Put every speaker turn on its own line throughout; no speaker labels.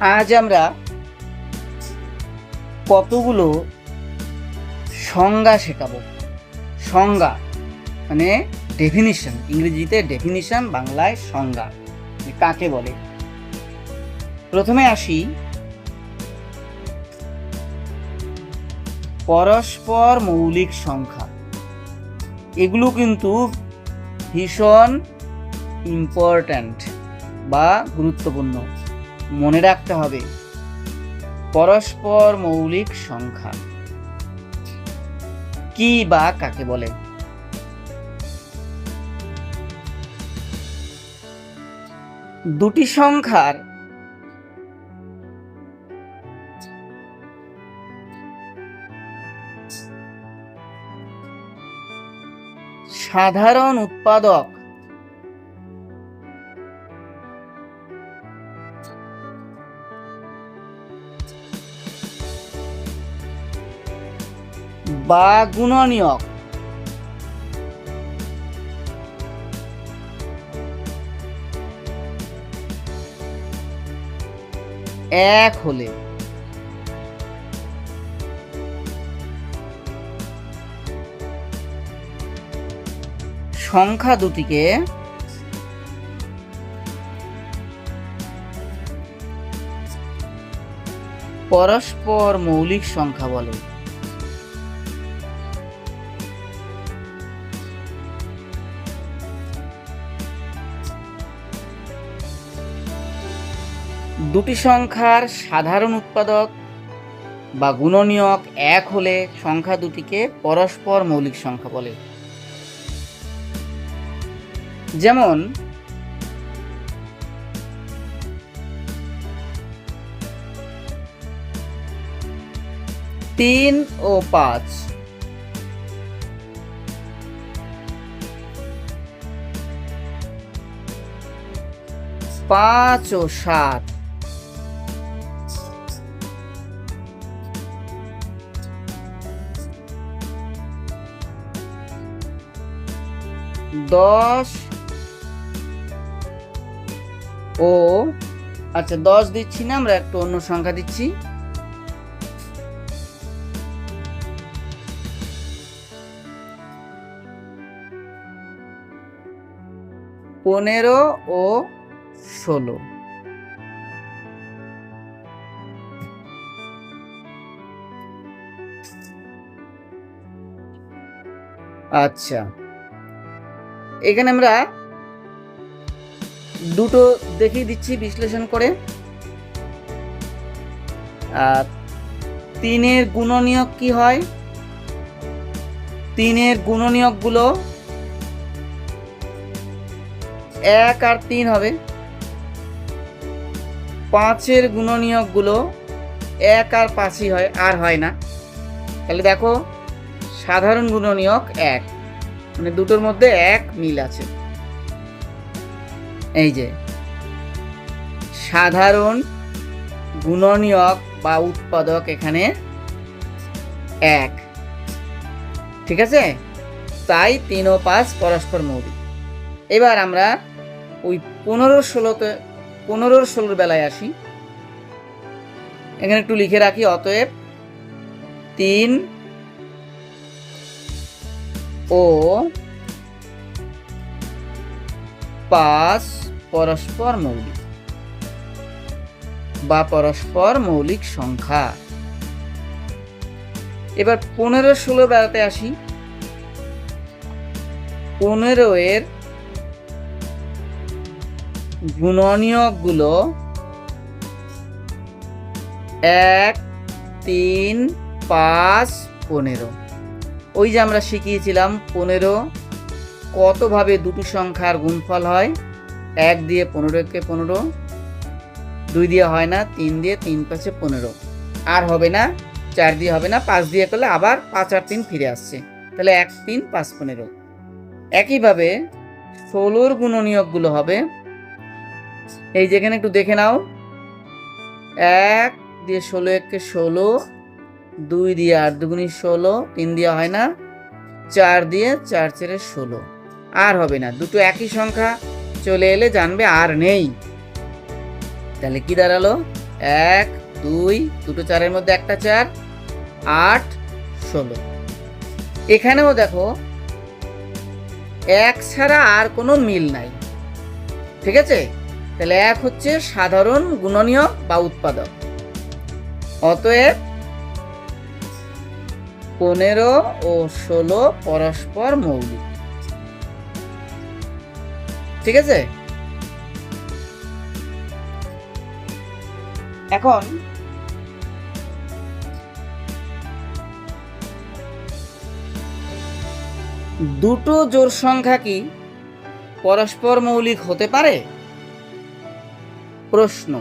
আজ আমরা কতগুলো সংজ্ঞা শেখাবো। সংজ্ঞা মানে ডেফিনিশন, ইংরেজিতে ডেফিনিশন, বাংলায় সংজ্ঞা কাকে বলে। প্রথমে আসি পরস্পর মৌলিক সংখ্যা। এগুলো কিন্তু ভীষণ ইম্পর্ট্যান্ট বা গুরুত্বপূর্ণ, মনে রাখতে হবে। পরস্পর মৌলিক সংখ্যা কি বা কাকে বলে? দুটি সংখ্যার সাধারণ উৎপাদক বা গুণনীয়ক এক হলে সংখ্যা দুটিকে পরস্পর মৌলিক সংখ্যা বলে। দুটি সংখ্যার সাধারণ উৎপাদক বা গুণনীয়ক এক হলে সংখ্যা দুটিকে পরস্পর মৌলিক সংখ্যা বলে। যেমন তিন ও পাঁচ, পাঁচ ও সাত, দশ ও আচ্ছা 10 দিচ্ছি না, আমরা একটু অন্য সংখ্যা দিচ্ছি। 15 ও 16। আচ্ছা, এখানে আমরা দুটো দেখিয়ে দিচ্ছি বিশ্লেষণ করে। তিনের গুণনীয়ক কি হয়? তিনের গুণনীয়ক গুলো 1 আর 3 হবে। পাঁচের গুণনীয়ক গুলো 1 আর 5ই হয়, আর হয় না। তাহলে দেখো সাধারণ গুণনীয়ক 1, মানে দুটোর মধ্যে 1 মিল আছে। এই যে সাধারণ গুণনীয়ক বা উৎপাদক এখানে 1, ঠিক আছে? তাই 3 ও 5 পরস্পর মৌলিক। এবার আমরা ওই 15-16 বেলায় আসি। এখানে একটু লিখে রাখি, অতএব 3 ও 5 পরস্পর মৌলিক বা পরস্পর মৌলিক সংখ্যা। এবার 15-16 বেলাতে আসি। 15 এর গুণনীয়ক গুলো 1, 3, 5, 15। ওই যে আমরা শিখিয়েছিলাম 15 কতভাবে দুটি সংখ্যার গুণফল হয়। 1 দিয়ে 15কে 15, 2 দিয়ে হয় না, 3 দিয়ে, 3 5 15, আর হবে না 4 দিয়ে হবে না, 5 দিয়ে করলে আবার 5 আর 3 ফিরে আসছে, তাহলে 1, 3, 5, 15। একইভাবে 16 গুণনীয়ক গুলো হবে, এই যেখানে একটু দেখে নাও। 1 দিয়ে 16 1কে 16, 2 দিয়ে 8 দুগুণী 16, 3 দিয়ে হয় না, 4 দিয়ে 4 4 16, আর হবে না। দুটো একই সংখ্যা চলে এলে জানবে আর নেই। তাহলে কি দাঁড়ালো? 1 2 দুটো 4-এর মধ্যে একটা 4, 8 16। এখানেও দেখো 1 ছাড়া আর কোনো মিল নাই, ঠিক আছে? তাহলে 1 হচ্ছে সাধারণ গুণনীয়ক বা উৎপাদক। অতএব 15 ও 16 পরস্পর মৌলিক, ঠিক আছে? এখন দুটো জোড় সংখ্যা কি পরস্পর মৌলিক হতে পারে? প্রশ্ন।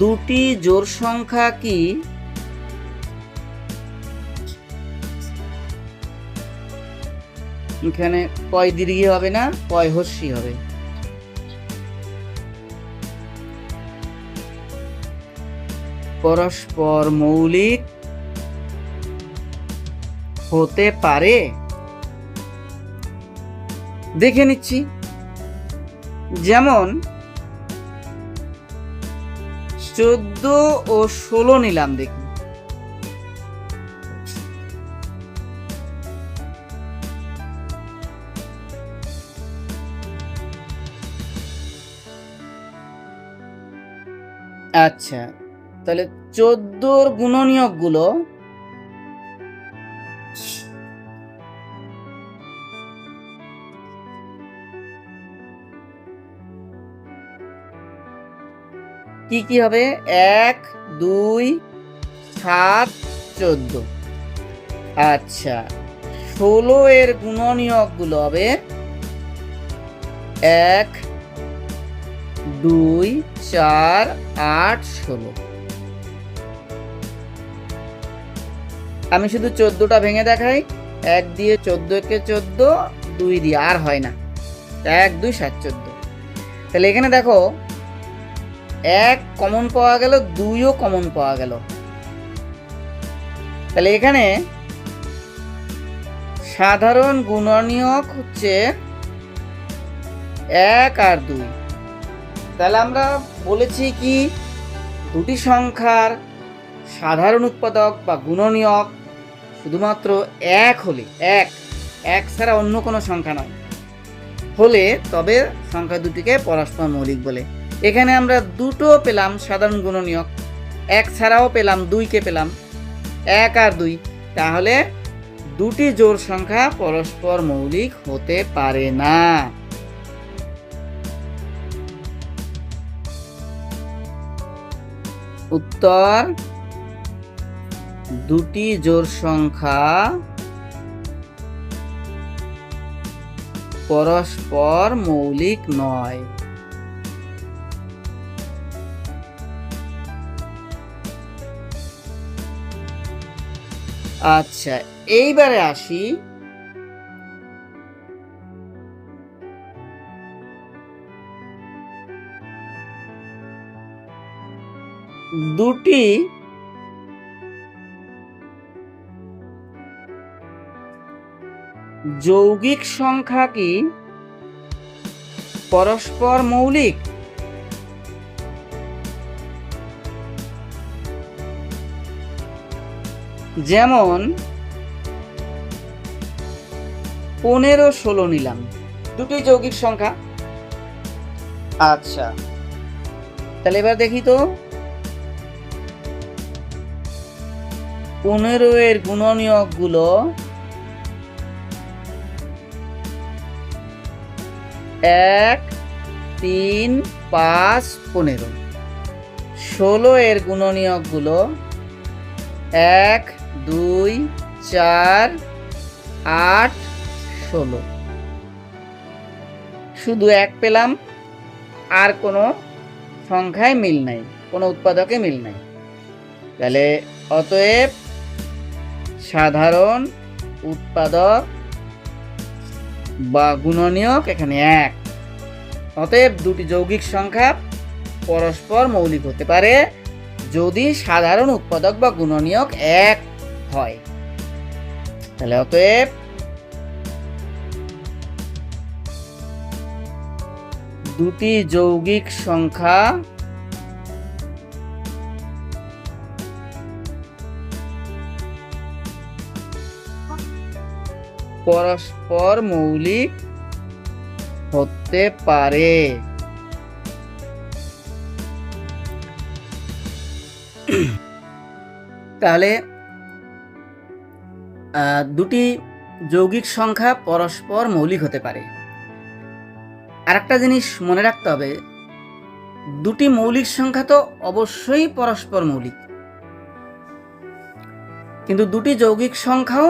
দুটি জোড় সংখ্যা কি এখানে কয় দীর্ঘী হবে না, কয় হর্ষী হবে? পরস্পর মৌলিক হতে পারে? দেখে নিচ্ছি। যেমন 14 ও 16 নিলাম, দেখি। আচ্ছা, তাহলে 14-র গুণনীয়ক গুলো কি কি হবে? 1 2 7 14। আচ্ছা, 16 এর গুণনীয়ক গুলো হবে 1 2 4 8 16। আমি শুধু 14টা ভেঙে দেখাই। 1 দিয়ে 14 কে 14, 2 দিয়ে আর হয় না, 1 2 7 14। তাহলে এখানে দেখো 1 কমন পাওয়া গেল, 2ও কমন পাওয়া গেল। তাহলে এখানে সাধারণ গুণনীয়ক হচ্ছে 1 আর 2। তাহলে আমরা বলেছি কি দুটি সংখ্যার সাধারণ উৎপাদক বা গুণনীয়ক শুধুমাত্র 1 হলে, 1 ছাড়া অন্য কোনো সংখ্যা নয় হলে তবে সংখ্যা দুটিকে পরস্পর মৌলিক বলে। এখানে আমরা দুটো পেলাম সাধারণ গুণনীয়ক, 1 ছাড়াও পেলাম, 2কে পেলাম, 1 আর 2। তাহলে দুটি জোড় সংখ্যা পরস্পর মৌলিক হতে পারে না। উত্তর, দুটি জোড় সংখ্যা পরস্পর মৌলিক নয়। আচ্ছা, এইবারে আসি দুটি যৌগিক সংখ্যা কি পরস্পর মৌলিক? যেমন 15 16 নিলাম, দুটি যৌগিক সংখ্যা। আচ্ছা, তাহলে এবার দেখি তো 15 এর গুণনীয়ক গুলো 1 3 5 15। 16 এর গুণনীয়ক গুলো 1 2 4 8 16। শুধু 1 পেলাম, আর কোনো সংখ্যায় মিল নাই, কোনো উৎপাদকে মিল নাই। তাহলে অতএব সাধারণ উৎপাদক বা গুণনীয়ক এখানে 1। অতএব দুটি যৌগিক সংখ্যা পরস্পর মৌলিক হতে পারে যদি সাধারণ উৎপাদক বা গুণনীয়ক 1 হয়। তাহলে অতএব দুটি যৌগিক সংখ্যা পরস্পর মৌলিক হতে পারে। তাহলে দুটি যৌগিক সংখ্যা পরস্পর মৌলিক হতে পারে। আরেকটা জিনিস মনে রাখতে হবে, দুটি মৌলিক সংখ্যা তো অবশ্যই পরস্পর মৌলিক, কিন্তু দুটি যৌগিক সংখ্যাও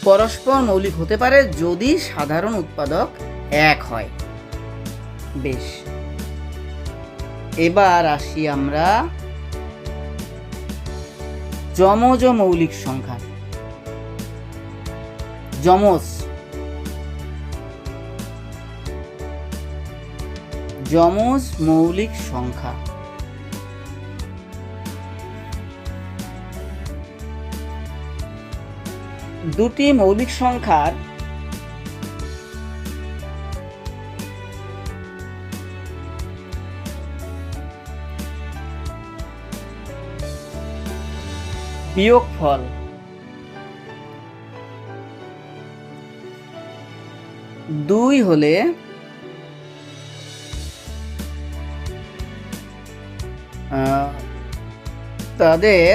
পরস্পর মৌলিক হতে পারে যদি সাধারণ উৎপাদক এক হয়। বেশ, এবার আসি আমরা যমজ মৌলিক সংখ্যা। যমজ মৌলিক সংখ্যা। দুটি মৌলিক সংখ্যার বিয়োগফল দুই হলে তাদের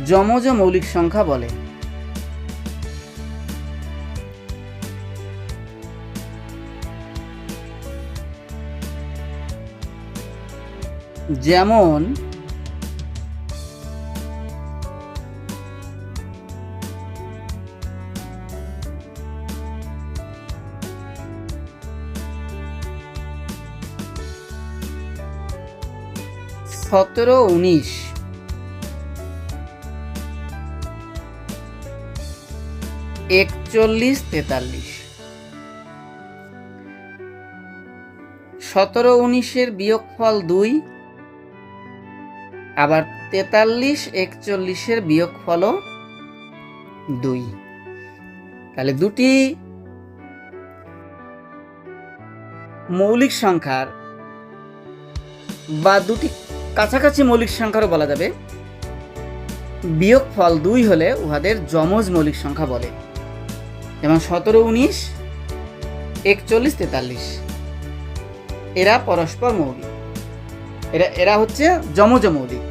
যমজ মৌলিক সংখ্যা বলে। যেমন সতেরো 19, একচল্লিশ 43। 17 19-এর বিয়োগফল 2, আবার 43 41-এর বিয়োগফলও 2। তাহলে দুটি মৌলিক সংখ্যার বা দুটি কাছাকাছি মৌলিক সংখ্যারও বলা যাবে, বিয়োগফল 2 হলে উহাদের যমজ মৌলিক সংখ্যা বলে। যেমন 17 19, 41 43, এরা পরস্পর মৌলিক, এরা হচ্ছে যমজ মৌলিক।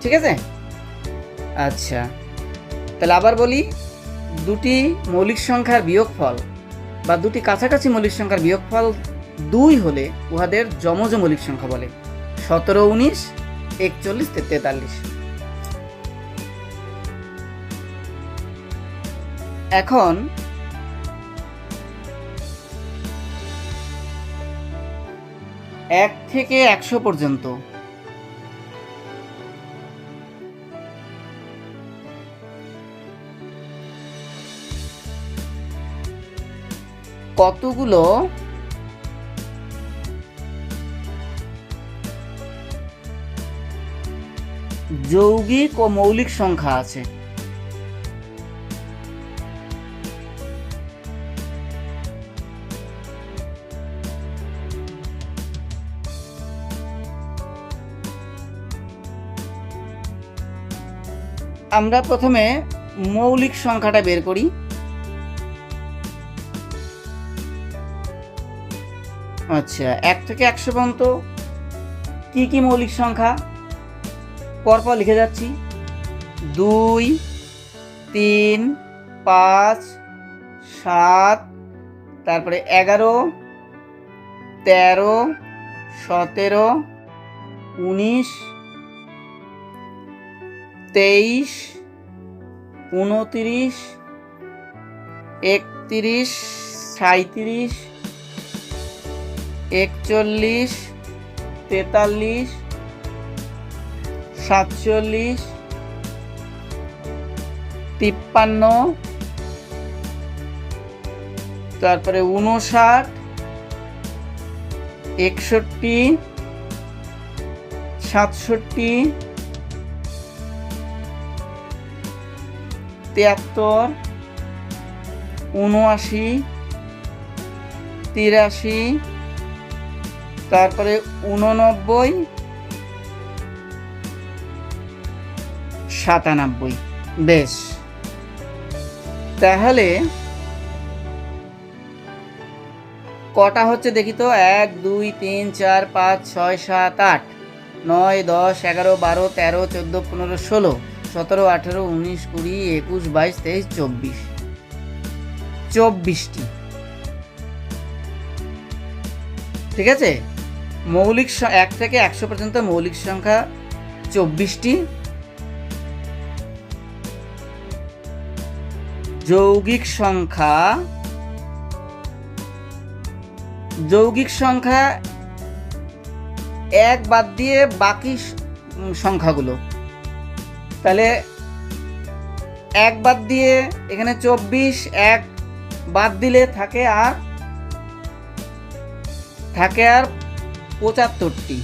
ঠিক আছে? আচ্ছা, তাহলে আবার বলি, দুটি মৌলিক সংখ্যার বিয়োগফল বা দুটি কাছাকাছি মৌলিক সংখ্যার বিয়োগফল 2 হলে উহাদের যমজ মৌলিক সংখ্যা বলে। 17 19, 41 43। এখন এক থেকে 100 পর্যন্ত কতগুলো যৌগিক ও মৌলিক সংখ্যা আছে? আমরা প্রথমে মৌলিক সংখ্যাটা বের করি। আচ্ছা, 1 থেকে 100 পর্যন্ত কি কি মৌলিক সংখ্যা পরপর লিখে যাচ্ছি। 2 3 5 7, তারপরে 11 13 17 19 23 29 31 37 41 43 47 53, তারপরে 59 61 67 73 79 83, তারপরে 89, 97। বেশ, তাহলে কটা হচ্ছে দেখি তো? 1 2 3 4 5 6 7 8 9 10 11 12 13 14 15 16 17 18 19 20 21 22 23 24, 24টি। ঠিক আছে, মৌলিক 1 থেকে 100 পর্যন্ত মৌলিক সংখ্যা 24টি, যৌগিক সংখ্যা এক বাদ দিয়ে বাকি সংখ্যাগুলো, তাহলে এক বাদ দিয়ে এখানে 24, এক বাদ দিলে থাকে আর 75টি।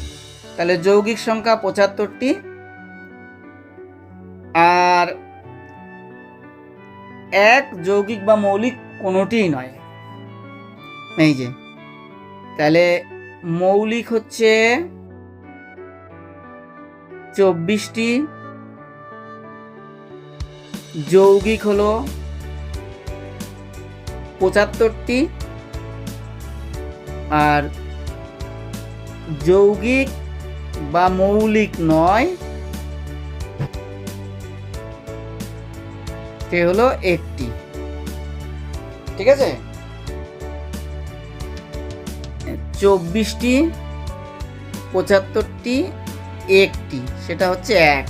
তাহলে যৌগিক সংখ্যা 75টি, আর এক যৌগিক বা মৌলিক কোনোটিই নয়। এই যে, তাহলে মৌলিক হচ্ছে 24টি, যৌগিক হলো 75টি, আর যৌগিক বা মৌলিক নয় সে হলো 1টি। ঠিক আছে, 24টি, 75টি, 1টি, সেটা হচ্ছে 1।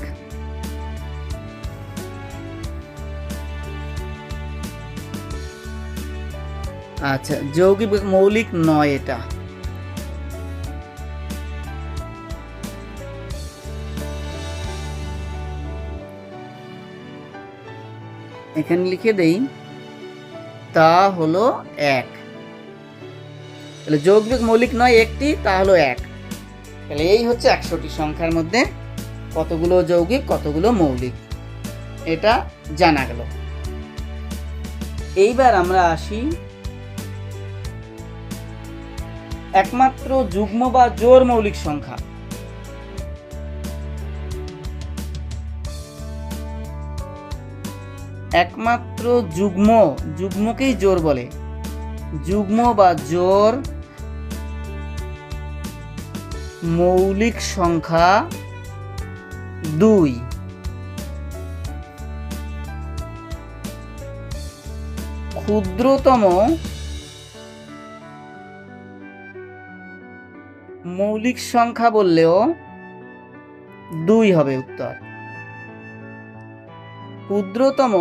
আচ্ছা, যৌগিক মৌলিক নয় এটা। এখানে লিখে দেই, তা হলো 1। তাহলে যৌগিক মৌলিক নয় 1টি, তা হলো 1। তাহলে এই হচ্ছে 100টি সংখ্যার মধ্যে কতগুলো যৌগিক কতগুলো মৌলিক, এটা জানা গেল। এইবার আমরা আসি একমাত্র যুগ্ম বা জোড় মৌলিক সংখ্যা। একমাত্র যুগ্মকেই জোড় বলে। যুগ্ম বা জোড় মৌলিক সংখ্যা 2। ক্ষুদ্রতম মৌলিক সংখ্যা বললেও 2 হবে উত্তর। ক্ষুদ্রতম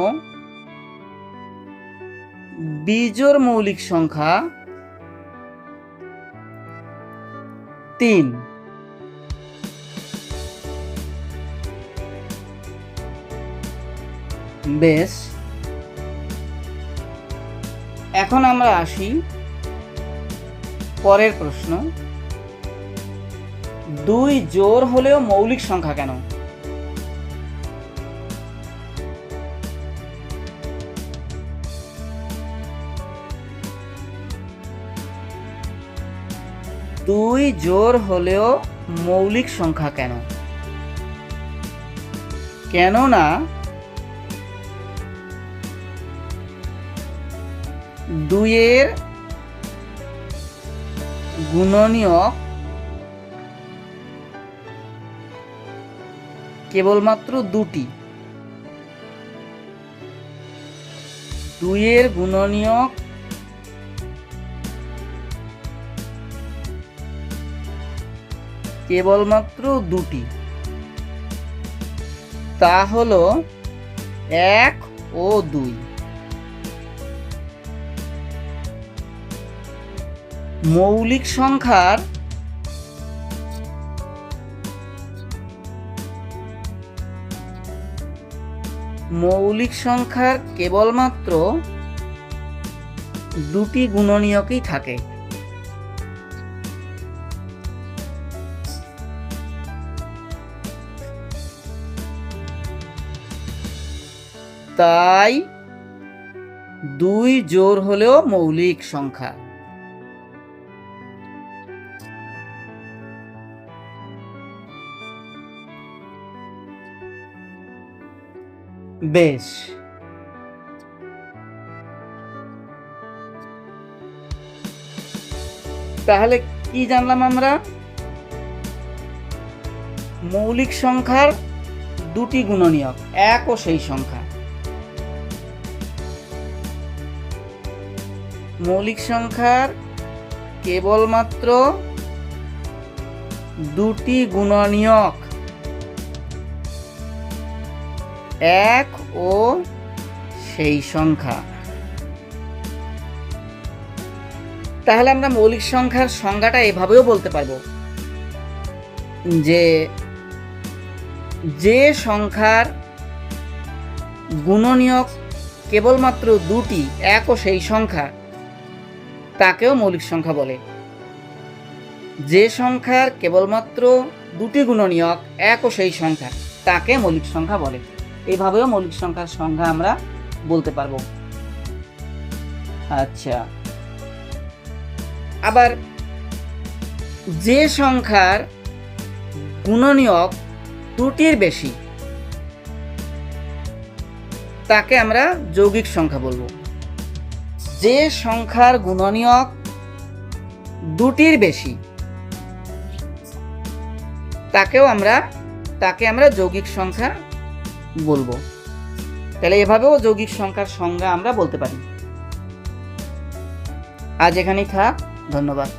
বিজোড় মৌলিক সংখ্যা 3। বেশ, এখন আমরা আসি পরের প্রশ্ন। 2 জোড় হলেও মৌলিক সংখ্যা কেন? দুই জোড় হলেও মৌলিক সংখ্যা কেন? কেননা 2 এর গুণনীয়ক কেবলমাত্র 2টি। 2 এর গুণনীয়ক কেবলমাত্র 2টি, তা হলো 1 ও 2। মৌলিক সংখ্যার কেবলমাত্র 2টি গুণনীয়কই থাকে। তাই 2 জোড় হলেও মৌলিক সংখ্যা। বেশ, তাহলে কি জানলাম আমরা? মৌলিক সংখ্যার দুটি গুণনীয়ক এক ও সেই সংখ্যা। মৌলিক সংখ্যার কেবলমাত্র দুটি গুণনীয়ক এক ও সেই সংখ্যা। তাহলে আমরা মৌলিক সংখ্যার সংজ্ঞাটা এভাবেও বলতে পারবো যে সংখ্যার গুণনীয়ক কেবলমাত্র দুটি এক ও সেই সংখ্যা তাকেও মৌলিক সংখ্যা বলে। যে সংখ্যার কেবলমাত্র দুটি গুণনীয়ক এক ও সেই সংখ্যা তাকে মৌলিক সংখ্যা বলে। এইভাবেও মৌলিক সংখ্যার সংজ্ঞা আমরা বলতে পারবো। আচ্ছা, আবার যে সংখ্যার গুণনীয়ক দুটির বেশি তাকে আমরা যৌগিক সংখ্যা বলবো। যে সংখ্যার গুণনীয়ক দুটির বেশি তাকে আমরা যৌগিক সংখ্যা বলবো। তাহলে এভাবেও যৌগিক সংখ্যার সংজ্ঞা আমরা বলতে পারি। আজ এখানেই থাক, ধন্যবাদ।